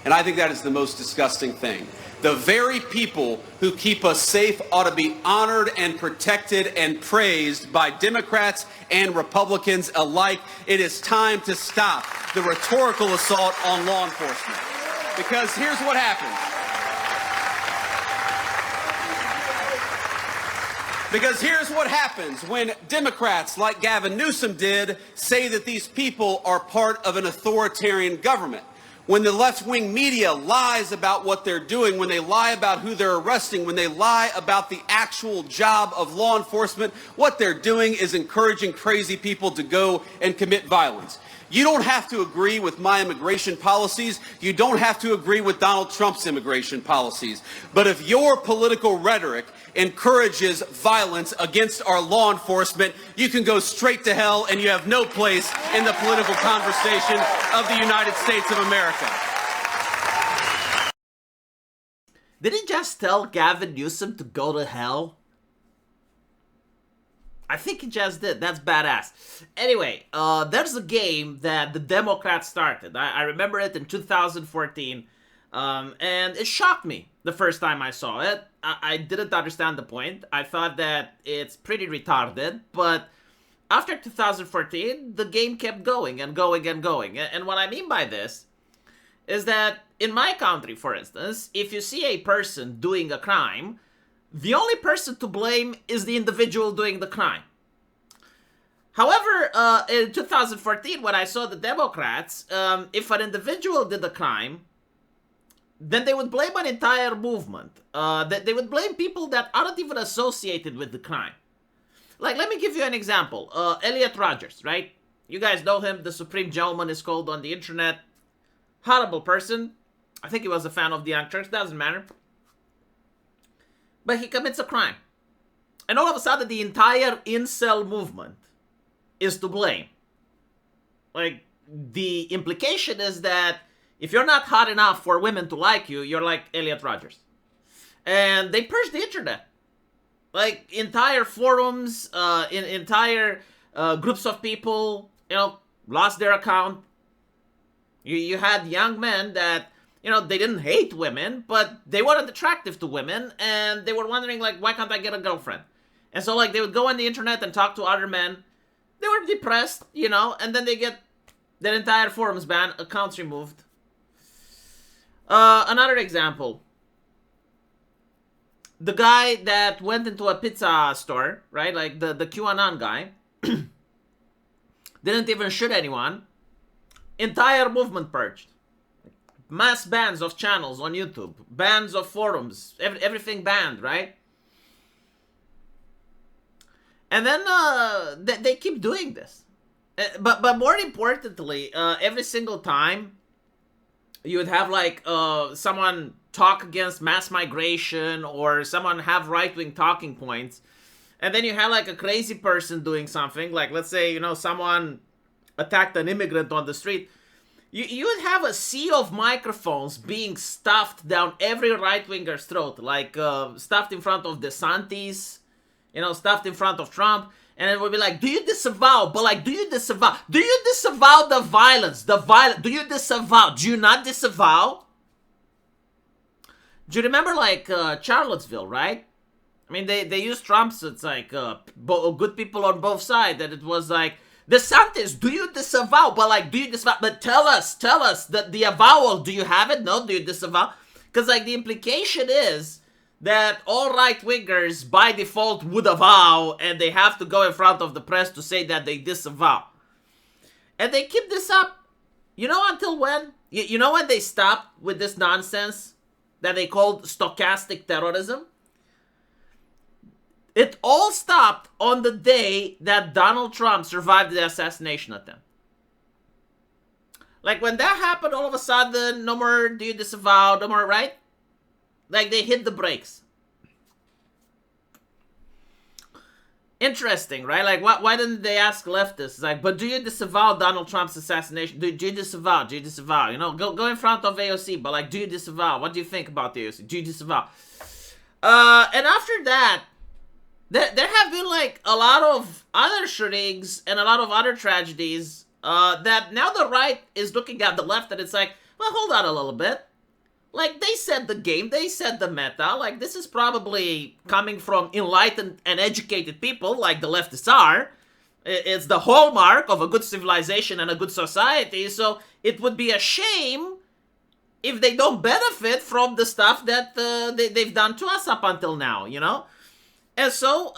And I think that is the most disgusting thing. The very people who keep us safe ought to be honored and protected and praised by Democrats and Republicans alike. It is time to stop the rhetorical assault on law enforcement. Because here's what happens. Because here's what happens when Democrats like Gavin Newsom did say that these people are part of an authoritarian government. When the left-wing media lies about what they're doing, when they lie about who they're arresting, when they lie about the actual job of law enforcement, what they're doing is encouraging crazy people to go and commit violence. You don't have to agree with my immigration policies. You don't have to agree with Donald Trump's immigration policies. But if your political rhetoric encourages violence against our law enforcement, you can go straight to hell, and you have no place in the political conversation of the United States of America. Did he just tell Gavin Newsom to go to hell? I think he just did. That's badass. Anyway, there's a game that the Democrats started. I remember it in 2014, and it shocked me the first time I saw it. I didn't understand the point. I thought that it's pretty retarded, but after 2014, the game kept going and going and going. And what I mean by this is that in my country, for instance, if you see a person doing a crime, the only person to blame is the individual doing the crime. However, in 2014, when I saw the Democrats, if an individual did a crime, then they would blame an entire movement. They would blame people that aren't even associated with the crime. Like, let me give you an example. Elliot Rodgers, right? You guys know him. The Supreme Gentleman is called on the internet. Horrible person. I think he was a fan of the Young Turks. Doesn't matter. But he commits a crime. And all of a sudden, the entire incel movement is to blame. Like, the implication is that if you're not hot enough for women to like you, you're like Elliot Rodgers. And they purged the internet. Like, entire forums, entire groups of people, lost their account. You had young men that, they didn't hate women, but they weren't attractive to women, and they were wondering, like, why can't I get a girlfriend? And so, like, they would go on the internet and talk to other men. They were depressed, and then they get their entire forums banned, accounts removed. Another example. The guy that went into a pizza store, right? Like, the QAnon guy. Didn't even shoot anyone. Entire movement purged. Mass bans of channels on YouTube. Bans of forums. Everything banned, right? And then they keep doing this. But more importantly, every single time you would have like someone talk against mass migration or someone have right-wing talking points. And then you have like a crazy person doing something. Like, let's say, someone attacked an immigrant on the street. You would have a sea of microphones being stuffed down every right-winger's throat. Like, stuffed in front of DeSantis, stuffed in front of Trump. And it would be like, do you disavow? But like, do you disavow? Do you disavow the violence? Do you disavow? Do you not disavow? Do you remember like Charlottesville, right? I mean, they used Trump, so it's like good people on both sides. And it was like, DeSantis, do you disavow? But like, do you disavow? But tell us the avowal. Do you have it? No, do you disavow? Because like the implication is that all right-wingers by default would avow, and they have to go in front of the press to say that they disavow. And they keep this up. Until when? When they stopped with this nonsense that they called stochastic terrorism? It all stopped on the day that Donald Trump survived the assassination attempt. Like, when that happened, all of a sudden, no more do you disavow, no more, right? Like, they hit the brakes. Interesting, right? Like, why didn't they ask leftists? Like, but do you disavow Donald Trump's assassination? Do you disavow? Do you disavow? Go in front of AOC, but like, do you disavow? What do you think about the AOC? Do you disavow? And after that, there have been like a lot of other shootings and a lot of other tragedies that now the right is looking at the left and it's like, well, hold on a little bit. Like, they set the game, they set the meta. Like, this is probably coming from enlightened and educated people, like the leftists are. It's the hallmark of a good civilization and a good society, so it would be a shame if they don't benefit from the stuff that they've done to us up until now, you know? And so,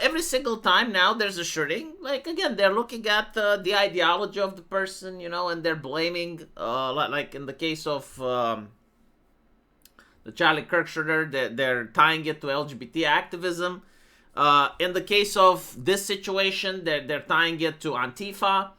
every single time now there's a shooting, like, again, they're looking at the ideology of the person, you know, and they're blaming, like in the case of the Charlie Kirk shooter, they're tying it to LGBT activism. In the case of this situation, they're tying it to Antifa.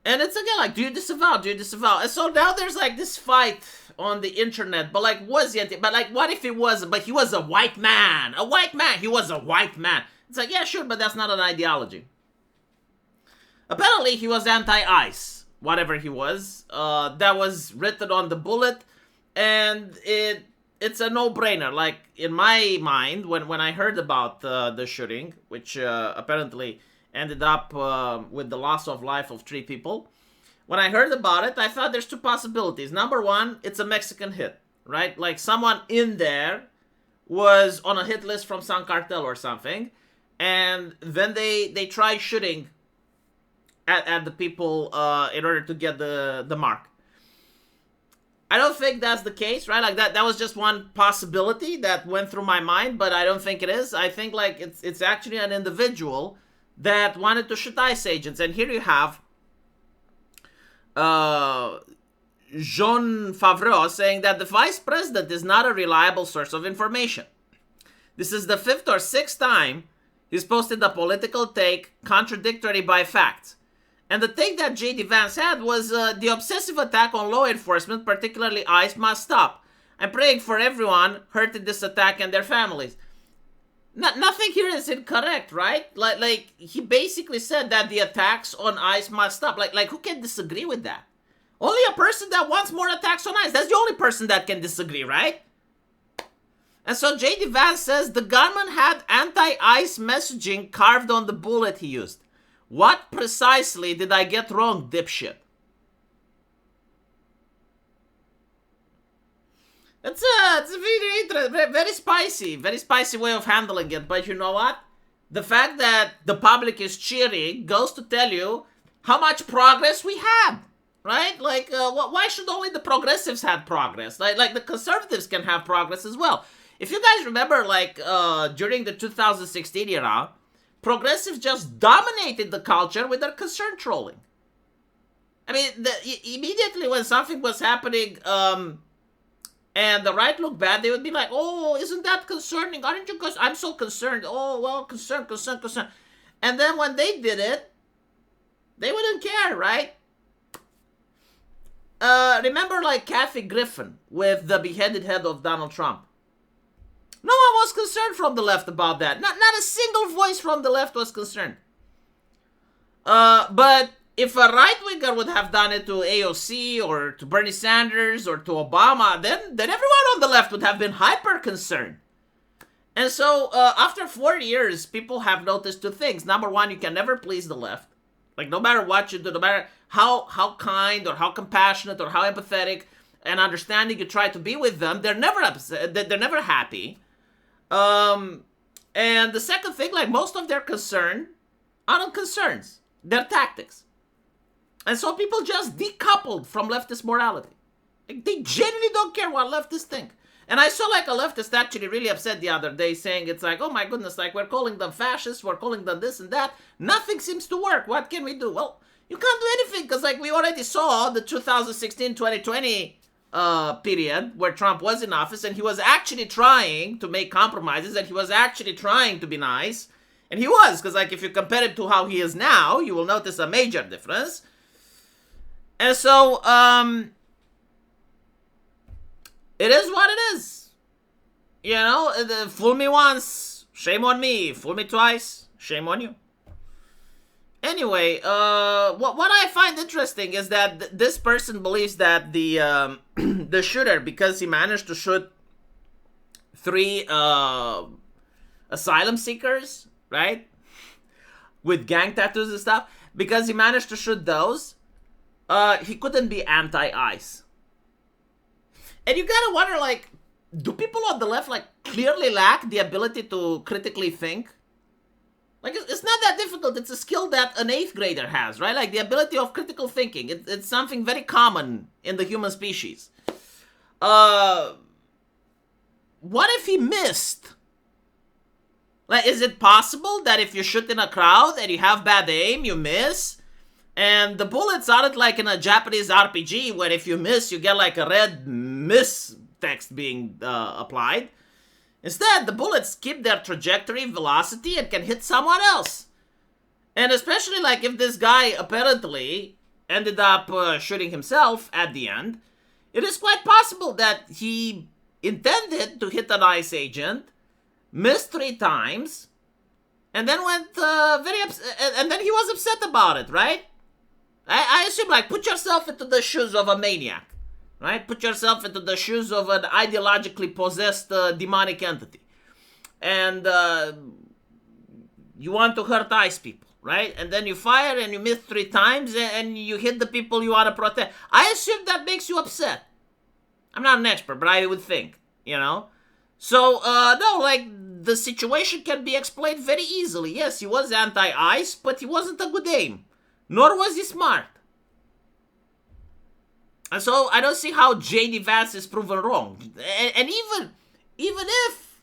And it's again like, do you disavow? Do you disavow? And so now there's like this fight on the internet. But like, was he? But like, what if it was? But he was a white man. A white man. He was a white man. It's like, yeah, sure, but that's not an ideology. Apparently, he was anti-ICE. Whatever he was. That was written on the bullet. And it's a no-brainer. Like, in my mind, when I heard about the shooting, which apparently ended up with the loss of life of 3 people. When I heard about it, I thought there's 2 possibilities. Number one, it's a Mexican hit, right? Like someone in there was on a hit list from some cartel or something, and then they tried shooting at the people in order to get the mark. I don't think that's the case, right? Like that was just one possibility that went through my mind, but I don't think it is. I think like it's actually an individual that wanted to shoot ICE agents. And here you have Jean Favreau saying that the vice president is not a reliable source of information. This is the 5th or 6th time he's posted a political take contradictory by facts. And the take that J.D. Vance had was the obsessive attack on law enforcement, particularly ICE, must stop. I'm praying for everyone hurt in this attack and their families. Nothing here is incorrect, right? Like he basically said that the attacks on ICE must stop. Like who can disagree with that? Only a person that wants more attacks on ICE. That's the only person that can disagree, right? And so J.D. Vance says the gunman had anti-ICE messaging carved on the bullet he used. What precisely did I get wrong, dipshit? It's a very spicy way of handling it. But you know what? The fact that the public is cheering goes to tell you how much progress we had, right? Like, why should only the progressives have progress? Like the conservatives can have progress as well. If you guys remember, like, during the 2016 era, progressives just dominated the culture with their concern trolling. I mean, immediately when something was happening, and the right looked bad, they would be like, oh, isn't that concerning? Aren't you concerned? I'm so concerned. Oh, well, concern. And then when they did it, they wouldn't care, right? Remember, like, Kathy Griffin with the beheaded head of Donald Trump? No one was concerned from the left about that. Not a single voice from the left was concerned. But if a right-winger would have done it to AOC or to Bernie Sanders or to Obama, then everyone on the left would have been hyper-concerned. And so, after 4 years, people have noticed 2 things. Number one, you can never please the left. Like, no matter what you do, no matter how kind or how compassionate or how empathetic and understanding you try to be with them, they're never upset, they're never happy. And the second thing, like, most of their concern aren't concerns. They're tactics. And so people just decoupled from leftist morality. Like, they genuinely don't care what leftists think. And I saw like a leftist actually really upset the other day saying it's like, oh my goodness, like we're calling them fascists, we're calling them this and that. Nothing seems to work. What can we do? Well, you can't do anything because like we already saw the 2016-2020 period where Trump was in office and he was actually trying to make compromises and he was actually trying to be nice. And he was, because like if you compare him to how he is now, you will notice a major difference. And so, it is what it is. You know, fool me once, shame on me. Fool me twice, shame on you. Anyway, what I find interesting is that this person believes that the the shooter, because he managed to shoot 3 asylum seekers, right, with gang tattoos and stuff, because he managed to shoot those, he couldn't be anti-ICE. And you gotta wonder, like, do people on the left, like, clearly lack the ability to critically think? Like, it's not that difficult. It's a skill that an 8th grader has, right? Like, the ability of critical thinking. It's something very common in the human species. What if he missed? Like, is it possible that if you shoot in a crowd and you have bad aim, you miss? And the bullets aren't like in a Japanese RPG where if you miss, you get like a red miss text being applied. Instead, the bullets keep their trajectory, velocity, and can hit someone else. And especially like if this guy apparently ended up shooting himself at the end, it is quite possible that he intended to hit an ICE agent, missed 3 times, and then went and then he was upset about it, right? I assume, like, put yourself into the shoes of a maniac, right? Put yourself into the shoes of an ideologically possessed demonic entity. And you want to hurt ICE people, right? And then you fire and you miss 3 times and you hit the people you want to protect. I assume that makes you upset. I'm not an expert, but I would think, you know? So, no, like, the situation can be explained very easily. Yes, he was anti-ICE, but he wasn't a good aim. Nor was he smart. And so, I don't see how J.D. Vance is proven wrong. And even if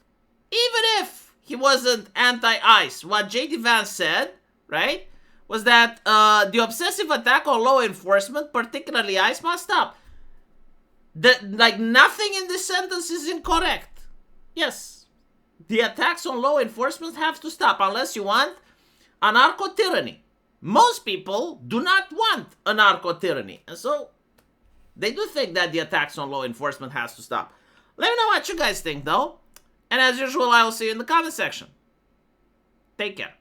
he wasn't anti-ICE, what J.D. Vance said, right, was that the obsessive attack on law enforcement, particularly ICE, must stop. Like, nothing in this sentence is incorrect. Yes, the attacks on law enforcement have to stop unless you want anarcho-tyranny. Most people do not want anarcho-tyranny. And so, they do think that the attacks on law enforcement has to stop. Let me know what you guys think, though. And as usual, I will see you in the comment section. Take care.